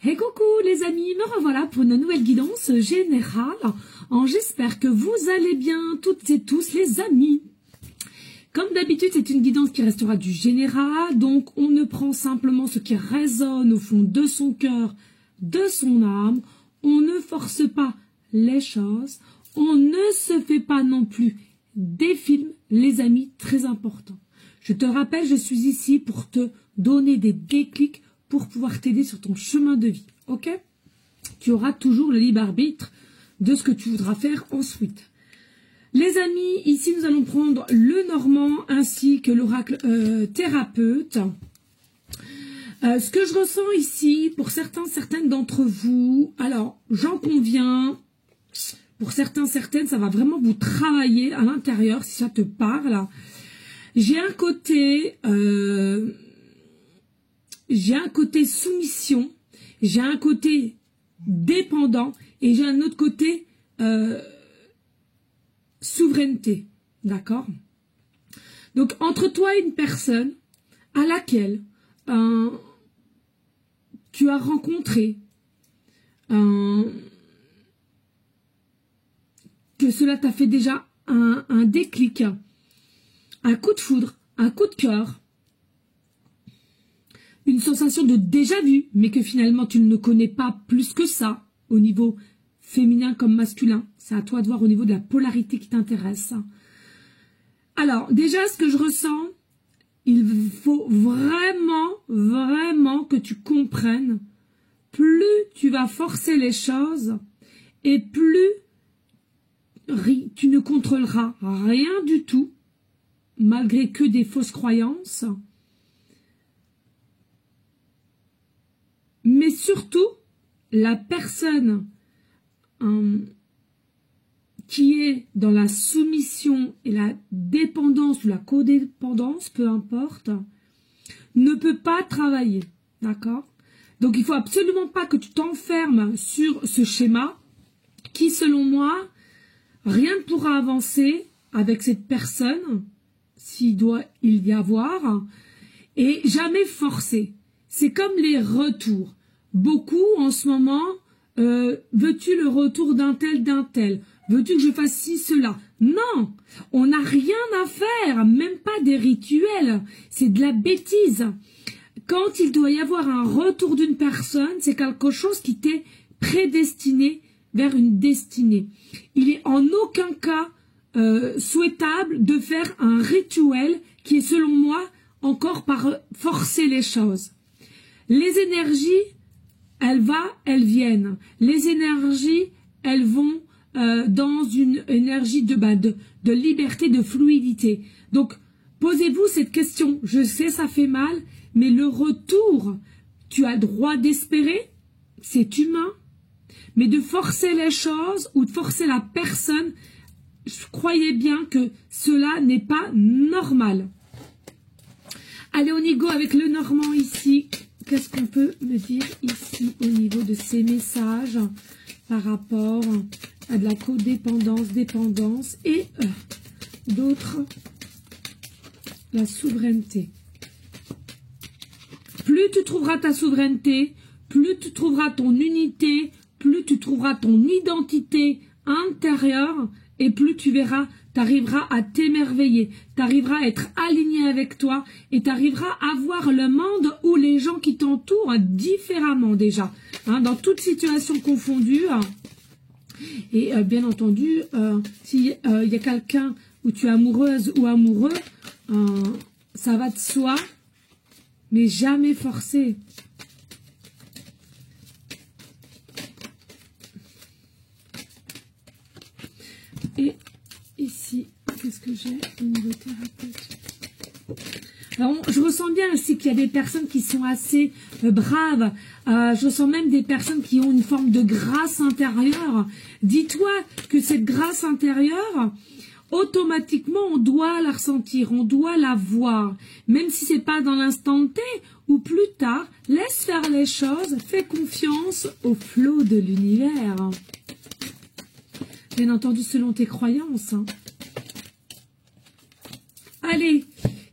Et coucou les amis, me revoilà pour une nouvelle guidance générale. J'espère que vous allez bien toutes et tous les amis. Comme d'habitude, c'est une guidance qui restera du général, donc on ne prend simplement ce qui résonne au fond de son cœur, de son âme. On ne force pas les choses, on ne se fait pas non plus des films, les amis, très importants. Je te rappelle, je suis ici pour te donner des déclics pour pouvoir t'aider sur ton chemin de vie, ok? Tu auras toujours le libre arbitre de ce que tu voudras faire ensuite. Les amis, ici nous allons prendre le normand ainsi que l'oracle thérapeute. Ce que je ressens ici, pour certaines d'entre vous, alors j'en conviens, pour certaines, ça va vraiment vous travailler à l'intérieur si ça te parle. J'ai un côté soumission, j'ai un côté dépendant et j'ai un autre côté souveraineté, d'accord? Donc entre toi et une personne à laquelle tu as rencontré que cela t'a fait déjà un déclic, un coup de foudre, un coup de cœur, une sensation de déjà-vu, mais que finalement tu ne connais pas plus que ça, au niveau féminin comme masculin. C'est à toi de voir au niveau de la polarité qui t'intéresse. Alors, déjà, ce que je ressens, il faut vraiment que tu comprennes, plus tu vas forcer les choses, et plus tu ne contrôleras rien du tout, malgré que des fausses croyances. Mais surtout, la personne qui est dans la soumission et la dépendance ou la codépendance, peu importe, ne peut pas travailler, d'accord? Donc il faut absolument pas que tu t'enfermes sur ce schéma qui, selon moi, rien ne pourra avancer avec cette personne, s'il doit y avoir, et jamais forcer. C'est comme les retours. Beaucoup, en ce moment, veux-tu le retour d'un tel? Veux-tu que je fasse ci, cela? Non, on n'a rien à faire, même pas des rituels. C'est de la bêtise. Quand il doit y avoir un retour d'une personne, c'est quelque chose qui t'est prédestiné vers une destinée. Il est en aucun cas souhaitable de faire un rituel qui est, selon moi, encore par forcer les choses. Les énergies, elles viennent. Les énergies, elles vont dans une énergie de liberté, de fluidité. Donc, posez-vous cette question. Je sais, ça fait mal, mais le retour, tu as le droit d'espérer, c'est humain. Mais de forcer les choses ou de forcer la personne, croyez bien que cela n'est pas normal. Allez, on y go avec le normand ici. Qu'est-ce qu'on peut me dire ici au niveau de ces messages par rapport à de la codépendance, dépendance et d'autres, la souveraineté. Plus tu trouveras ta souveraineté, plus tu trouveras ton unité, plus tu trouveras ton identité intérieure et plus tu verras, tu arriveras à t'émerveiller, tu arriveras à être aligné avec toi et tu arriveras à voir le monde ou les gens qui t'entourent différemment déjà, hein, dans toute situation confondue. Et bien entendu, s'il y a quelqu'un où tu es amoureuse ou amoureux, ça va de soi, mais jamais forcé. Et ici, qu'est-ce que j'ai au niveau thérapeute? Alors, je ressens bien aussi qu'il y a des personnes qui sont assez braves. Je ressens même des personnes qui ont une forme de grâce intérieure. Dis-toi que cette grâce intérieure, automatiquement, on doit la ressentir, on doit la voir. Même si c'est pas dans l'instant T ou plus tard, laisse faire les choses, fais confiance au flot de l'univers. Bien entendu, selon tes croyances. Allez,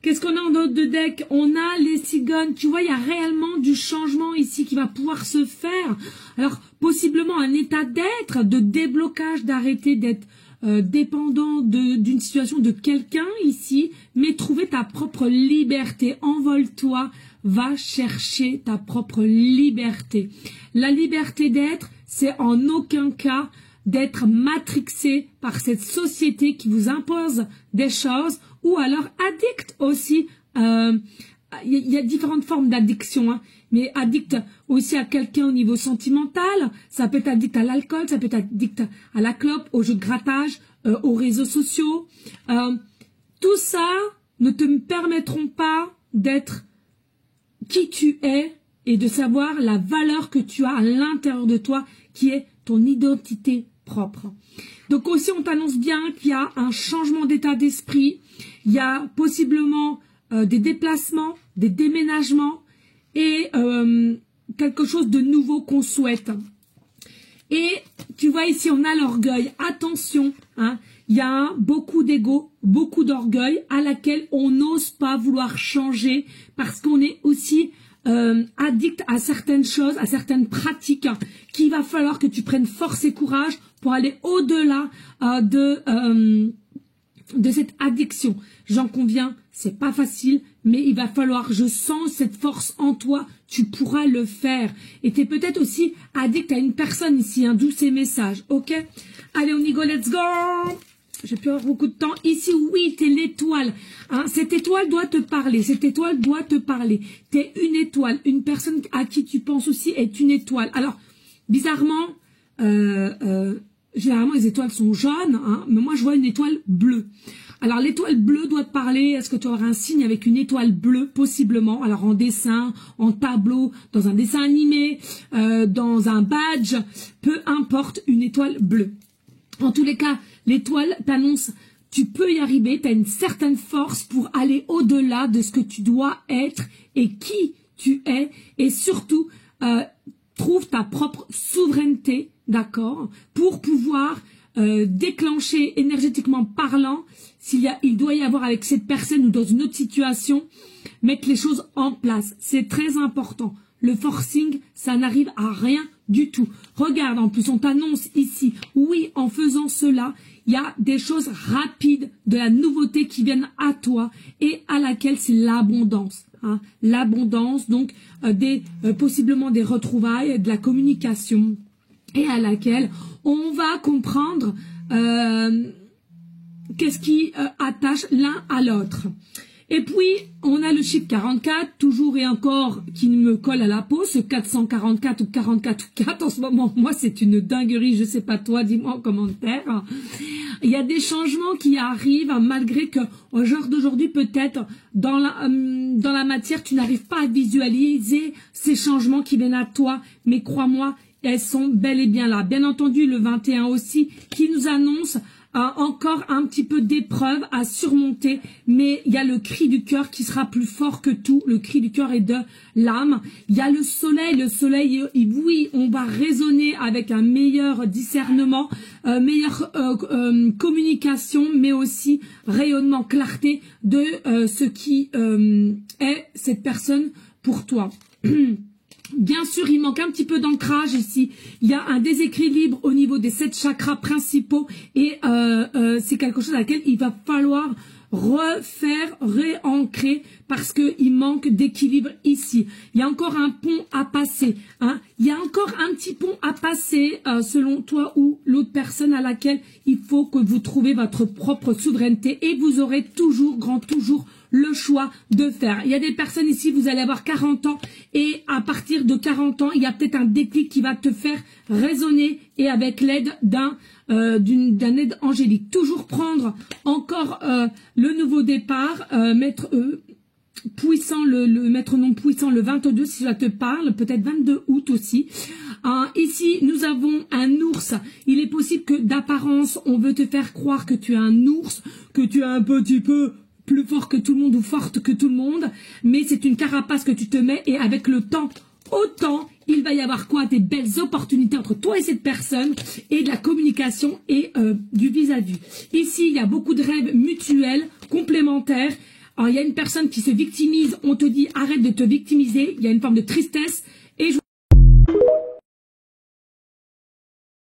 qu'est-ce qu'on a en haut de deck? On a les cigognes. Tu vois, il y a réellement du changement ici qui va pouvoir se faire. Alors, possiblement un état d'être, de déblocage, d'arrêter d'être dépendant d'une situation de quelqu'un ici, mais trouver ta propre liberté. Envole-toi, va chercher ta propre liberté. La liberté d'être, c'est en aucun cas d'être matrixé par cette société qui vous impose des choses, ou alors addict aussi. Il y a différentes formes d'addiction, hein, mais addict aussi à quelqu'un au niveau sentimental, ça peut être addict à l'alcool, ça peut être addict à la clope, au jeu de grattage, aux réseaux sociaux. Tout ça ne te permettront pas d'être qui tu es et de savoir la valeur que tu as à l'intérieur de toi, qui est ton identité propre. Donc aussi, on t'annonce bien qu'il y a un changement d'état d'esprit, il y a possiblement des déplacements, des déménagements et quelque chose de nouveau qu'on souhaite. Et tu vois ici, on a l'orgueil. Attention, hein, il y a beaucoup d'ego, beaucoup d'orgueil à laquelle on n'ose pas vouloir changer parce qu'on est aussi addict à certaines choses, à certaines pratiques qu'il va falloir que tu prennes force et courage pour aller au-delà de cette addiction. J'en conviens, c'est pas facile, mais il va falloir, je sens cette force en toi, tu pourras le faire. Et tu es peut-être aussi addict à une personne ici, d'où ces messages, ok? Allez, on y go, let's go! J'ai plus avoir beaucoup de temps. Ici, oui, t'es l'étoile. Hein, cette étoile doit te parler. Cette étoile doit te parler. T'es une étoile. Une personne à qui tu penses aussi est une étoile. Alors, bizarrement, généralement, les étoiles sont jaunes, hein, mais moi, je vois une étoile bleue. Alors, l'étoile bleue doit te parler. Est-ce que tu auras un signe avec une étoile bleue, possiblement? Alors, en dessin, en tableau, dans un dessin animé, dans un badge, peu importe, une étoile bleue. En tous les cas, l'étoile t'annonce, tu peux y arriver, tu as une certaine force pour aller au-delà de ce que tu dois être et qui tu es. Et surtout, trouve ta propre souveraineté, d'accord, pour pouvoir déclencher énergétiquement parlant, il doit y avoir avec cette personne ou dans une autre situation, mettre les choses en place. C'est très important. Le forcing, ça n'arrive à rien du tout. Regarde, en plus, on t'annonce ici, oui, en faisant cela, il y a des choses rapides, de la nouveauté qui viennent à toi et à laquelle c'est l'abondance. Hein. L'abondance, donc, possiblement des retrouvailles, de la communication et à laquelle on va comprendre qu'est-ce qui attache l'un à l'autre. Et puis, on a le chiffre 44, toujours et encore, qui me colle à la peau, ce 444 ou 44 ou 4, en ce moment, moi, c'est une dinguerie, je sais pas toi, dis-moi en commentaire. Il y a des changements qui arrivent, malgré que, au jour d'aujourd'hui, peut-être, dans la matière, tu n'arrives pas à visualiser ces changements qui viennent à toi, mais crois-moi, elles sont bel et bien là. Bien entendu, le 21 aussi, qui nous annonce encore un petit peu d'épreuve à surmonter, mais il y a le cri du cœur qui sera plus fort que tout, le cri du cœur et de l'âme. Il y a le soleil, oui, on va raisonner avec un meilleur discernement, meilleure communication, mais aussi rayonnement, clarté de ce qui est cette personne pour toi. Bien sûr, il manque un petit peu d'ancrage ici. Il y a un déséquilibre au niveau des 7 chakras principaux et c'est quelque chose à laquelle il va falloir réancrer parce qu'il manque d'équilibre ici. Il y a encore un pont à passer. Hein. Il y a encore un petit pont à passer selon toi ou l'autre personne à laquelle il faut que vous trouviez votre propre souveraineté et vous aurez toujours, toujours le choix de faire. Il y a des personnes ici, vous allez avoir 40 ans et à partir de 40 ans, il y a peut-être un déclic qui va te faire résonner et avec l'aide d'un aide angélique. Toujours prendre encore le nouveau départ, mettre puissant, le maître non puissant, le 22 si ça te parle, peut-être 22 août aussi. Ici, nous avons un ours. Il est possible que d'apparence, on veut te faire croire que tu es un ours, que tu es un petit peu plus fort que tout le monde ou forte que tout le monde, mais c'est une carapace que tu te mets et avec le temps, autant il va y avoir quoi? Des belles opportunités entre toi et cette personne et de la communication et du vis-à-vis. Ici, il y a beaucoup de rêves mutuels, complémentaires, Alors, il y a une personne qui se victimise, on te dit arrête de te victimiser, il y a une forme de tristesse,